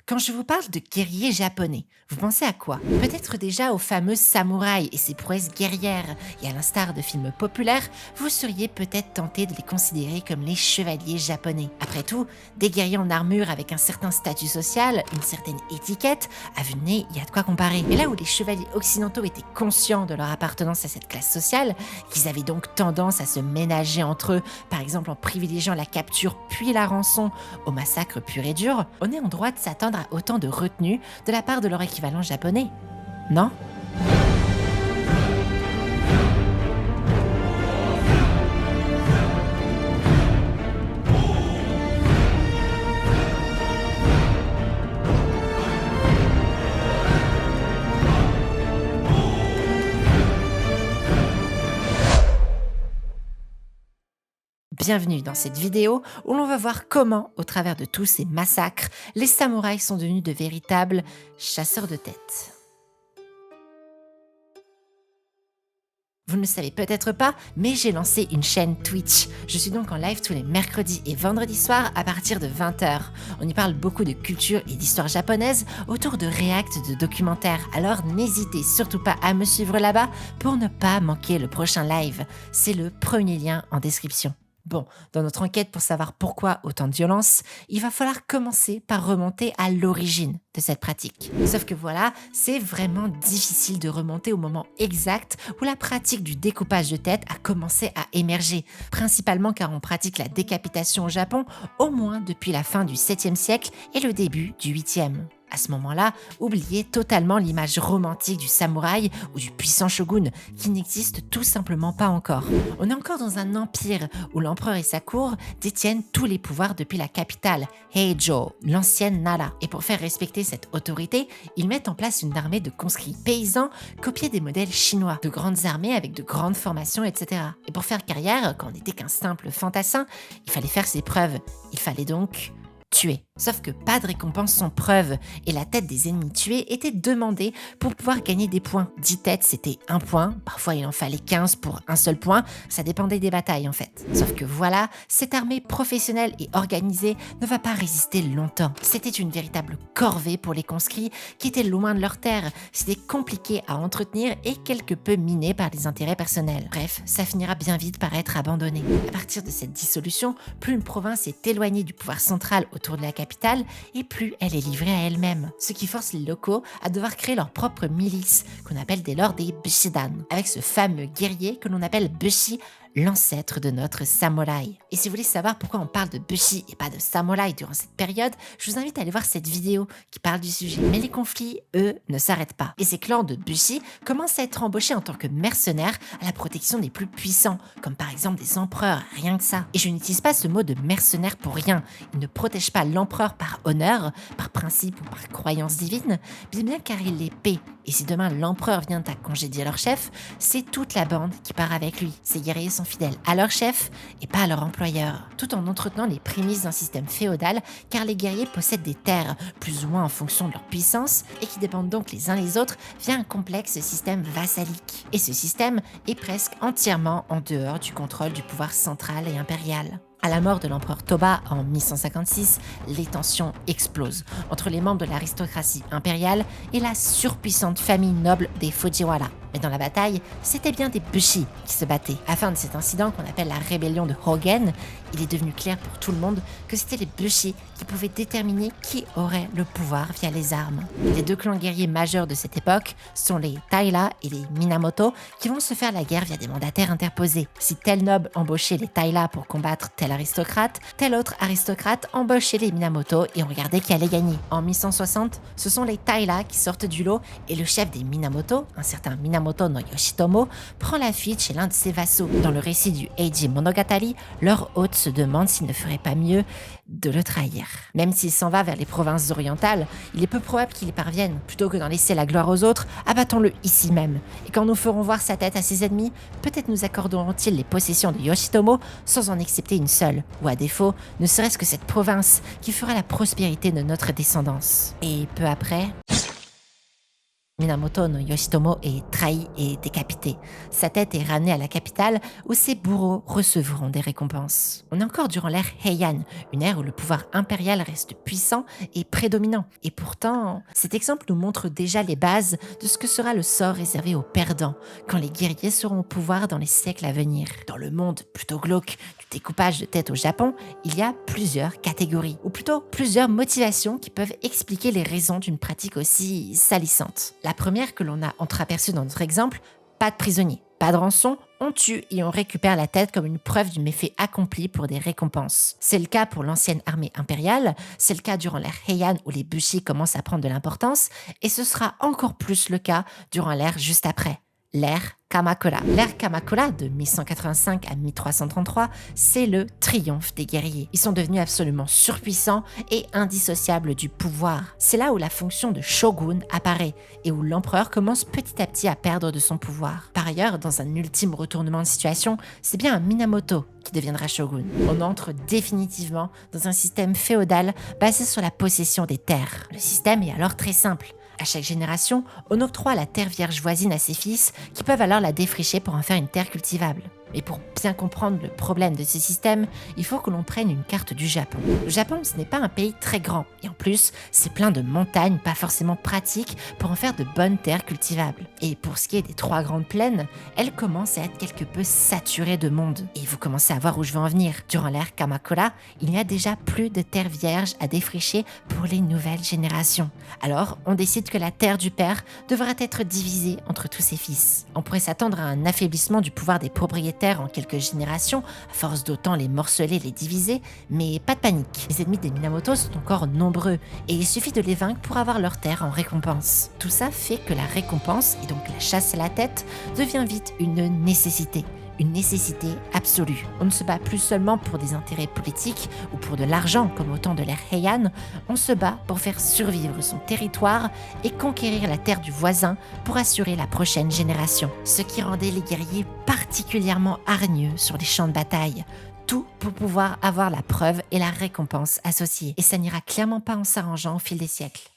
Quand je vous parle de guerriers japonais, vous pensez à quoi? Peut-être déjà aux fameux samouraïs et ses prouesses guerrières, et à l'instar de films populaires, vous seriez peut-être tenté de les considérer comme les chevaliers japonais. Après tout, des guerriers en armure avec un certain statut social, une certaine étiquette, à vue de nez, il y a de quoi comparer. Et là où les chevaliers occidentaux étaient conscients de leur appartenance à cette classe sociale, qu'ils avaient donc tendance à se ménager entre eux, par exemple en privilégiant la capture puis la rançon au massacre pur et dur, on est en droit de s'attendre à autant de retenue de la part de leur équivalent japonais, non? Bienvenue dans cette vidéo où l'on va voir comment, au travers de tous ces massacres, les samouraïs sont devenus de véritables chasseurs de têtes. Vous ne le savez peut-être pas, mais j'ai lancé une chaîne Twitch. Je suis donc en live tous les mercredis et vendredis soirs à partir de 20h. On y parle beaucoup de culture et d'histoire japonaise autour de réacts de documentaires. Alors n'hésitez surtout pas à me suivre là-bas pour ne pas manquer le prochain live. C'est le premier lien en description. Bon, dans notre enquête pour savoir pourquoi autant de violence, il va falloir commencer par remonter à l'origine de cette pratique. Sauf que voilà, c'est vraiment difficile de remonter au moment exact où la pratique du découpage de tête a commencé à émerger, principalement car on pratique la décapitation au Japon au moins depuis la fin du 7e siècle et le début du 8e. À ce moment-là, oubliez totalement l'image romantique du samouraï ou du puissant shogun qui n'existe tout simplement pas encore. On est encore dans un empire où l'empereur et sa cour détiennent tous les pouvoirs depuis la capitale, Heijo, l'ancienne Nara. Et pour faire respecter cette autorité, ils mettent en place une armée de conscrits paysans copiés des modèles chinois, de grandes armées avec de grandes formations, etc. Et pour faire carrière, quand on n'était qu'un simple fantassin, il fallait faire ses preuves. Il fallait donc tuer. Sauf que pas de récompense sans preuve, et la tête des ennemis tués était demandée pour pouvoir gagner des points. 10 têtes, c'était 1 point, parfois il en fallait 15 pour un seul point, ça dépendait des batailles en fait. Sauf que voilà, cette armée professionnelle et organisée ne va pas résister longtemps. C'était une véritable corvée pour les conscrits qui étaient loin de leur terre, c'était compliqué à entretenir et quelque peu miné par des intérêts personnels. Bref, ça finira bien vite par être abandonné. À partir de cette dissolution, plus une province est éloignée du pouvoir central autour de la capitale, et plus elle est livrée à elle-même. Ce qui force les locaux à devoir créer leur propre milice, qu'on appelle dès lors des Bushidan, avec ce fameux guerrier que l'on appelle Bushi, l'ancêtre de notre samouraï. Et si vous voulez savoir pourquoi on parle de Bushi et pas de samouraï durant cette période, je vous invite à aller voir cette vidéo qui parle du sujet. Mais les conflits, eux, ne s'arrêtent pas. Et ces clans de Bushi commencent à être embauchés en tant que mercenaires à la protection des plus puissants, comme par exemple des empereurs, rien que ça. Et je n'utilise pas ce mot de mercenaire pour rien. Ils ne protègent pas l'empereur par honneur, par principe ou par croyance divine, bien car il les paie. Et si demain l'empereur vient à congédier leur chef, c'est toute la bande qui part avec lui. Ces guerriers sont fidèles à leur chef et pas à leur employeur, tout en entretenant les prémices d'un système féodal, car les guerriers possèdent des terres, plus ou moins en fonction de leur puissance, et qui dépendent donc les uns les autres via un complexe système vassalique. Et ce système est presque entièrement en dehors du contrôle du pouvoir central et impérial. À la mort de l'empereur Toba en 1156, les tensions explosent entre les membres de l'aristocratie impériale et la surpuissante famille noble des Fujiwara. Mais dans la bataille, c'était bien des Bushi qui se battaient. À la fin de cet incident qu'on appelle la rébellion de Hogen, il est devenu clair pour tout le monde que c'était les Bushi qui pouvaient déterminer qui aurait le pouvoir via les armes. Les deux clans guerriers majeurs de cette époque sont les Taira et les Minamoto qui vont se faire la guerre via des mandataires interposés. Si tel noble embauchait les Taira pour combattre tel aristocrate, tel autre aristocrate embauchait les Minamoto et on regardait qui allait gagner. En 1160, ce sont les Taira qui sortent du lot et le chef des Minamoto, un certain Minamoto no Yoshitomo, prend la fuite chez l'un de ses vassaux. Dans le récit du Eiji Monogatari, leur hôte se demande s'il ne ferait pas mieux de le trahir. Même s'il s'en va vers les provinces orientales, il est peu probable qu'il y parvienne. Plutôt que d'en laisser la gloire aux autres, abattons-le ici même. Et quand nous ferons voir sa tête à ses ennemis, peut-être nous accorderont-ils les possessions de Yoshitomo sans en accepter une seule, ou à défaut, ne serait-ce que cette province qui fera la prospérité de notre descendance. Et peu après... Minamoto no Yoshitomo est trahi et décapité. Sa tête est ramenée à la capitale où ses bourreaux recevront des récompenses. On est encore durant l'ère Heian, une ère où le pouvoir impérial reste puissant et prédominant. Et pourtant, cet exemple nous montre déjà les bases de ce que sera le sort réservé aux perdants quand les guerriers seront au pouvoir dans les siècles à venir. Dans le monde plutôt glauque du découpage de têtes au Japon, il y a plusieurs catégories, ou plutôt plusieurs motivations qui peuvent expliquer les raisons d'une pratique aussi salissante. La première que l'on a entreaperçue dans notre exemple, pas de prisonniers, pas de rançon, on tue et on récupère la tête comme une preuve du méfait accompli pour des récompenses. C'est le cas pour l'ancienne armée impériale, c'est le cas durant l'ère Heian où les bushi commencent à prendre de l'importance, et ce sera encore plus le cas durant l'ère juste après, l'ère Kamakura. L'ère Kamakura, de 1185 à 1333, c'est le triomphe des guerriers. Ils sont devenus absolument surpuissants et indissociables du pouvoir. C'est là où la fonction de shogun apparaît et où l'empereur commence petit à petit à perdre de son pouvoir. Par ailleurs, dans un ultime retournement de situation, c'est bien un Minamoto qui deviendra shogun. On entre définitivement dans un système féodal basé sur la possession des terres. Le système est alors très simple. À chaque génération, on octroie la terre vierge voisine à ses fils qui peuvent alors la défricher pour en faire une terre cultivable. Mais pour bien comprendre le problème de ce système, il faut que l'on prenne une carte du Japon. Le Japon, ce n'est pas un pays très grand, et en plus, c'est plein de montagnes pas forcément pratiques pour en faire de bonnes terres cultivables. Et pour ce qui est des 3 grandes plaines, elles commencent à être quelque peu saturées de monde. Et vous commencez à voir où je veux en venir. Durant l'ère Kamakura, il n'y a déjà plus de terres vierges à défricher pour les nouvelles générations. Alors, on décide que la terre du père devra être divisée entre tous ses fils. On pourrait s'attendre à un affaiblissement du pouvoir des propriétaires en quelques générations, à force d'autant les morceler, les diviser, mais pas de panique. Les ennemis des Minamoto sont encore nombreux et il suffit de les vaincre pour avoir leur terre en récompense. Tout ça fait que la récompense, et donc la chasse à la tête, devient vite une nécessité. Une nécessité absolue. On ne se bat plus seulement pour des intérêts politiques ou pour de l'argent comme au temps de l'ère Heian, on se bat pour faire survivre son territoire et conquérir la terre du voisin pour assurer la prochaine génération. Ce qui rendait les guerriers particulièrement hargneux sur les champs de bataille. Tout pour pouvoir avoir la preuve et la récompense associées. Et ça n'ira clairement pas en s'arrangeant au fil des siècles.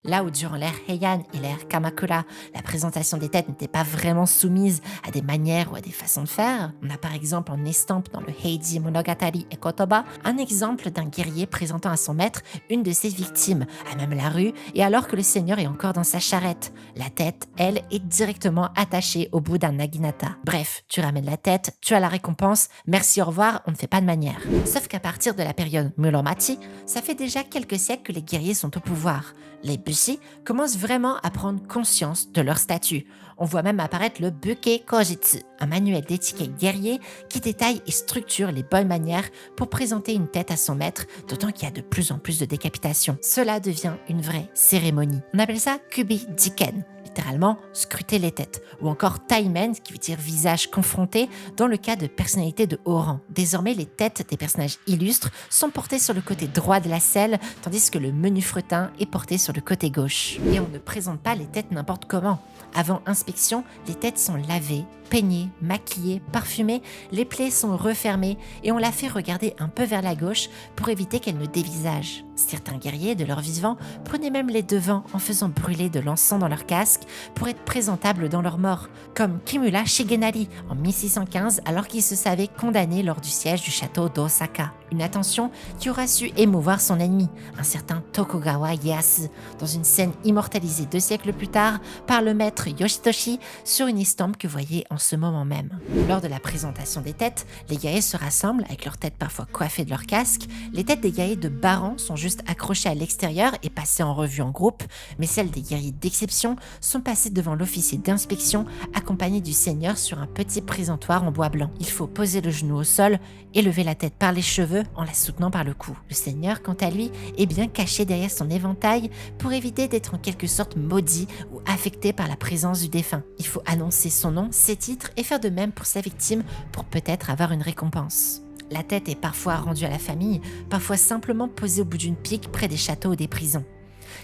Là où durant l'ère Heian et l'ère Kamakura, la présentation des têtes n'était pas vraiment soumise à des manières ou à des façons de faire, on a par exemple en estampe dans le Heiji Monogatari et Kotoba un exemple d'un guerrier présentant à son maître une de ses victimes, à même la rue, et alors que le seigneur est encore dans sa charrette. La tête, elle, est directement attachée au bout d'un naginata. Bref, tu ramènes la tête, tu as la récompense, merci, au revoir, on ne fait pas de manière. Sauf qu'à partir de la période Muromachi, ça fait déjà quelques siècles que les guerriers sont au pouvoir. Les bushi commencent vraiment à prendre conscience de leur statut. On voit même apparaître le Buke Kojitsu, un manuel d'étiquette guerrier qui détaille et structure les bonnes manières pour présenter une tête à son maître, d'autant qu'il y a de plus en plus de décapitations. Cela devient une vraie cérémonie. On appelle ça Kubi Jiken, littéralement scruter les têtes, ou encore Taimen, qui veut dire visage confronté, dans le cas de personnalités de haut rang. Désormais, les têtes des personnages illustres sont portées sur le côté droit de la selle, tandis que le menu fretin est porté sur le côté gauche. Et on ne présente pas les têtes n'importe comment. Avant inspection, les têtes sont lavées, peignées, maquillées, parfumées, les plaies sont refermées et on la fait regarder un peu vers la gauche pour éviter qu'elle ne dévisage. Certains guerriers, de leur vivant, prenaient même les devants en faisant brûler de l'encens dans leur casque pour être présentables dans leur mort, comme Kimura Shigenari en 1615 alors qu'il se savait condamné lors du siège du château d'Osaka. Une attention qui aura su émouvoir son ennemi, un certain Tokugawa Ieyasu, dans une scène immortalisée 2 siècles plus tard par le maître Yoshitoshi sur une estampe que vous voyez en ce moment même. Lors de la présentation des têtes, les guerriers se rassemblent avec leurs têtes parfois coiffées de leur casque. Les têtes des guerriers de Baran sont juste accrochées à l'extérieur et passées en revue en groupe, mais celles des guerriers d'exception sont passées devant l'officier d'inspection accompagné du seigneur sur un petit présentoir en bois blanc. Il faut poser le genou au sol et lever la tête par les cheveux en la soutenant par le cou. Le seigneur, quant à lui, est bien caché derrière son éventail pour éviter d'être en quelque sorte maudit ou affecté par la présence du défunt. Il faut annoncer son nom, ses titres et faire de même pour sa victime pour peut-être avoir une récompense. La tête est parfois rendue à la famille, parfois simplement posée au bout d'une pique près des châteaux ou des prisons.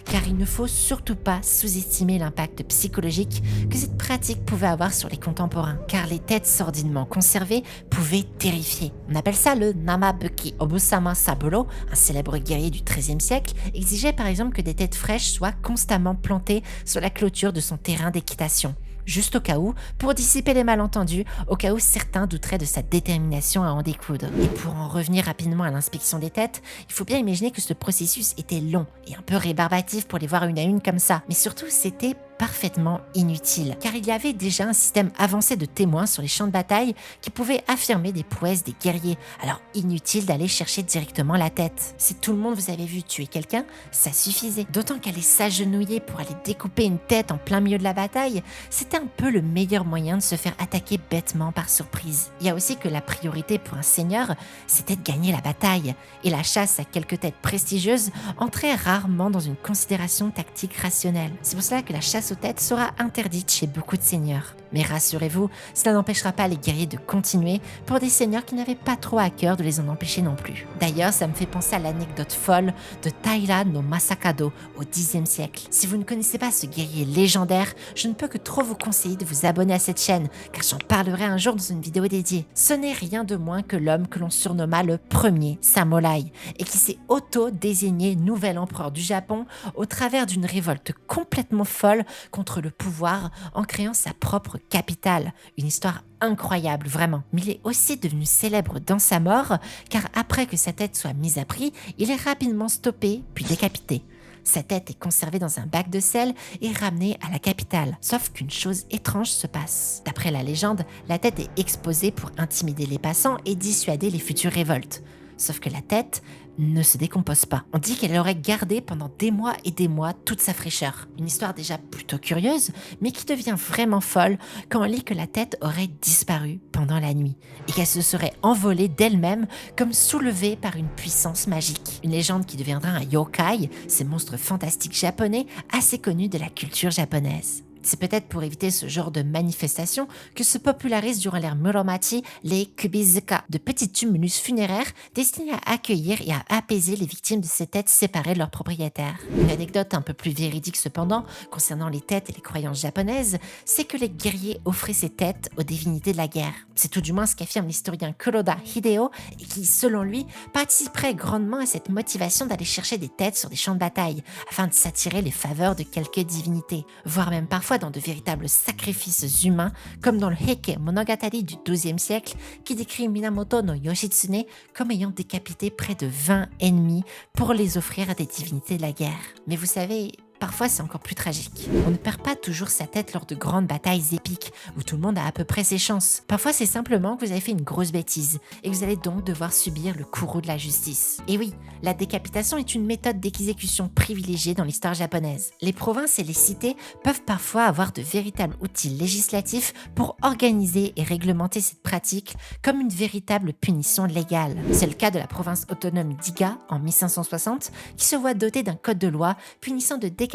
car il ne faut surtout pas sous-estimer l'impact psychologique que cette pratique pouvait avoir sur les contemporains, car les têtes sordidement conservées pouvaient terrifier. On appelle ça le Namabuki. Obusama Saburo, un célèbre guerrier du XIIIe siècle, exigeait par exemple que des têtes fraîches soient constamment plantées sur la clôture de son terrain d'équitation. Juste au cas où, pour dissiper les malentendus, au cas où certains douteraient de sa détermination à en découdre. Et pour en revenir rapidement à l'inspection des têtes, il faut bien imaginer que ce processus était long et un peu rébarbatif pour les voir une à une comme ça. Mais surtout, c'était parfaitement inutile, car il y avait déjà un système avancé de témoins sur les champs de bataille qui pouvait affirmer des prouesses des guerriers, alors inutile d'aller chercher directement la tête. Si tout le monde vous avait vu tuer quelqu'un, ça suffisait. D'autant qu'aller s'agenouiller pour aller découper une tête en plein milieu de la bataille, c'était un peu le meilleur moyen de se faire attaquer bêtement par surprise. Il y a aussi que la priorité pour un seigneur, c'était de gagner la bataille, et la chasse à quelques têtes prestigieuses entrait rarement dans une considération tactique rationnelle. C'est pour cela que la chasse aux têtes sera interdite chez beaucoup de seigneurs. Mais rassurez-vous, cela n'empêchera pas les guerriers de continuer pour des seigneurs qui n'avaient pas trop à cœur de les en empêcher non plus. D'ailleurs, ça me fait penser à l'anecdote folle de Taira no Masakado au Xe siècle. Si vous ne connaissez pas ce guerrier légendaire, je ne peux que trop vous conseiller de vous abonner à cette chaîne, car j'en parlerai un jour dans une vidéo dédiée. Ce n'est rien de moins que l'homme que l'on surnomma le premier samouraï, et qui s'est auto-désigné nouvel empereur du Japon au travers d'une révolte complètement folle contre le pouvoir en créant sa propre capitale. Une histoire incroyable, vraiment. Mais il est aussi devenu célèbre dans sa mort, car après que sa tête soit mise à prix, il est rapidement stoppé puis décapité. Sa tête est conservée dans un bac de sel et ramenée à la capitale. Sauf qu'une chose étrange se passe. D'après la légende, la tête est exposée pour intimider les passants et dissuader les futures révoltes. Sauf que la tête ne se décompose pas. On dit qu'elle aurait gardé pendant des mois et des mois toute sa fraîcheur. Une histoire déjà plutôt curieuse, mais qui devient vraiment folle quand on lit que la tête aurait disparu pendant la nuit et qu'elle se serait envolée d'elle-même comme soulevée par une puissance magique. Une légende qui deviendra un yokai, ces monstres fantastiques japonais assez connus de la culture japonaise. C'est peut-être pour éviter ce genre de manifestation que se popularisent durant l'ère Muromachi les kubizuka, de petits tumulus funéraires destinés à accueillir et à apaiser les victimes de ces têtes séparées de leurs propriétaires. Une anecdote un peu plus véridique cependant, concernant les têtes et les croyances japonaises, c'est que les guerriers offraient ces têtes aux divinités de la guerre. C'est tout du moins ce qu'affirme l'historien Kuroda Hideo, et qui, selon lui, participerait grandement à cette motivation d'aller chercher des têtes sur des champs de bataille, afin de s'attirer les faveurs de quelques divinités, voire même parfois dans de véritables sacrifices humains, comme dans le Heike Monogatari du XIIe siècle, qui décrit Minamoto no Yoshitsune comme ayant décapité près de 20 ennemis pour les offrir à des divinités de la guerre. Mais vous savez, parfois c'est encore plus tragique. On ne perd pas toujours sa tête lors de grandes batailles épiques où tout le monde a à peu près ses chances. Parfois c'est simplement que vous avez fait une grosse bêtise et que vous allez donc devoir subir le courroux de la justice. Et oui, la décapitation est une méthode d'exécution privilégiée dans l'histoire japonaise. Les provinces et les cités peuvent parfois avoir de véritables outils législatifs pour organiser et réglementer cette pratique comme une véritable punition légale. C'est le cas de la province autonome d'Iga en 1560 qui se voit dotée d'un code de loi punissant de décapitation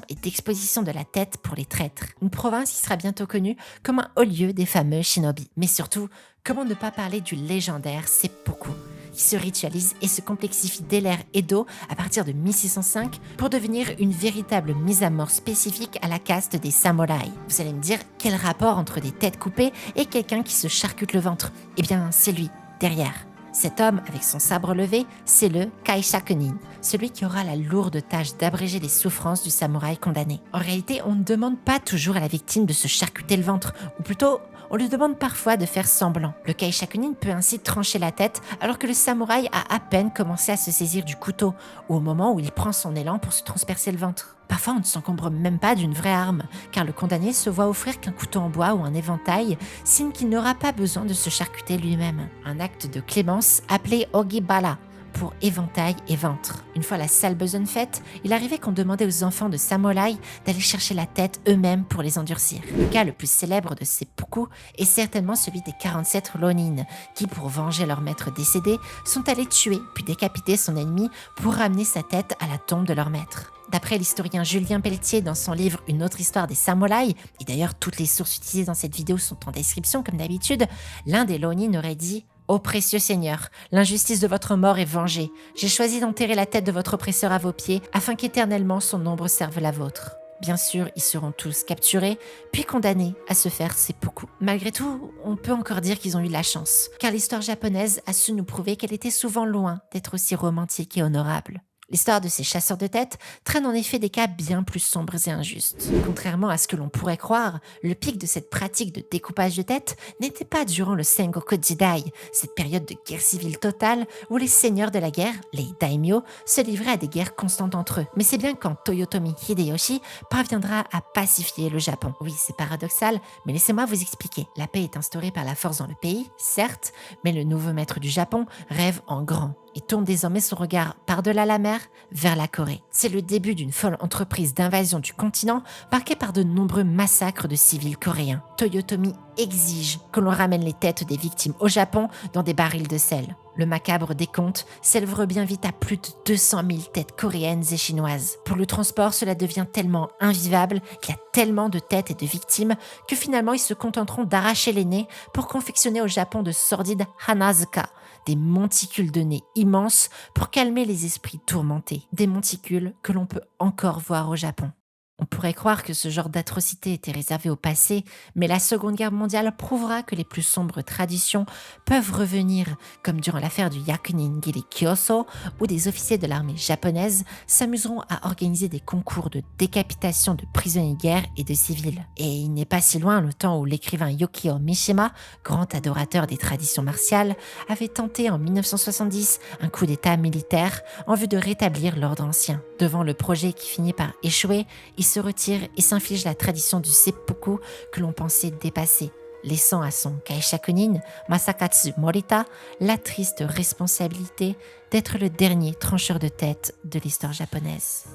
et d'exposition de la tête pour les traîtres. Une province qui sera bientôt connue comme un haut lieu des fameux shinobi. Mais surtout, comment ne pas parler du légendaire seppuku, qui se ritualise et se complexifie dès l'ère Edo à partir de 1605 pour devenir une véritable mise à mort spécifique à la caste des samouraïs. Vous allez me dire, quel rapport entre des têtes coupées et quelqu'un qui se charcute le ventre? Eh bien, c'est lui, derrière. Cet homme, avec son sabre levé, c'est le Kaishakunin, celui qui aura la lourde tâche d'abréger les souffrances du samouraï condamné. En réalité, on ne demande pas toujours à la victime de se charcuter le ventre, ou plutôt, on lui demande parfois de faire semblant. Le Kaishakunin peut ainsi trancher la tête alors que le samouraï a à peine commencé à se saisir du couteau, ou au moment où il prend son élan pour se transpercer le ventre. Parfois, on ne s'encombre même pas d'une vraie arme, car le condamné se voit offrir qu'un couteau en bois ou un éventail, signe qu'il n'aura pas besoin de se charcuter lui-même. Un acte de clémence appelé ogibara, pour éventail et ventre. Une fois la sale besogne faite, il arrivait qu'on demandait aux enfants de samouraï d'aller chercher la tête eux-mêmes pour les endurcir. Le cas le plus célèbre de ces seppuku est certainement celui des 47 ronin, qui, pour venger leur maître décédé, sont allés tuer puis décapiter son ennemi pour ramener sa tête à la tombe de leur maître. D'après l'historien Julien Pelletier dans son livre Une autre histoire des samouraïs, et d'ailleurs toutes les sources utilisées dans cette vidéo sont en description comme d'habitude, l'un des ronin aurait dit: Ô précieux Seigneur, l'injustice de votre mort est vengée. J'ai choisi d'enterrer la tête de votre oppresseur à vos pieds, afin qu'éternellement son ombre serve la vôtre. Bien sûr, ils seront tous capturés, puis condamnés à se faire seppuku. Malgré tout, on peut encore dire qu'ils ont eu de la chance, car l'histoire japonaise a su nous prouver qu'elle était souvent loin d'être aussi romantique et honorable. L'histoire de ces chasseurs de têtes traîne en effet des cas bien plus sombres et injustes. Contrairement à ce que l'on pourrait croire, le pic de cette pratique de découpage de têtes n'était pas durant le Sengoku Jidai, cette période de guerre civile totale où les seigneurs de la guerre, les daimyo, se livraient à des guerres constantes entre eux. Mais c'est bien quand Toyotomi Hideyoshi parviendra à pacifier le Japon. Oui, c'est paradoxal, mais laissez-moi vous expliquer. La paix est instaurée par la force dans le pays, certes, mais le nouveau maître du Japon rêve en grand et tourne désormais son regard par-delà la mer vers la Corée. C'est le début d'une folle entreprise d'invasion du continent marquée par de nombreux massacres de civils coréens. Toyotomi exige que l'on ramène les têtes des victimes au Japon dans des barils de sel. Le macabre décompte s'élève bien vite à plus de 200 000 têtes coréennes et chinoises. Pour le transport, cela devient tellement invivable, il y a tellement de têtes et de victimes que finalement ils se contenteront d'arracher les nez pour confectionner au Japon de sordides hanazuka, des monticules de nez immenses pour calmer les esprits tourmentés. Des monticules que l'on peut encore voir au Japon. On pourrait croire que ce genre d'atrocité était réservé au passé, mais la Seconde Guerre mondiale prouvera que les plus sombres traditions peuvent revenir, comme durant l'affaire du Yakunin Giri Kyoso, où des officiers de l'armée japonaise s'amuseront à organiser des concours de décapitation de prisonniers de guerre et de civils. Et il n'est pas si loin le temps où l'écrivain Yukio Mishima, grand adorateur des traditions martiales, avait tenté en 1970 un coup d'état militaire en vue de rétablir l'ordre ancien. Devant le projet qui finit par échouer, il se retire et s'inflige la tradition du seppuku que l'on pensait dépasser, laissant à son kaishakunin, Masakatsu Morita, la triste responsabilité d'être le dernier trancheur de tête de l'histoire japonaise.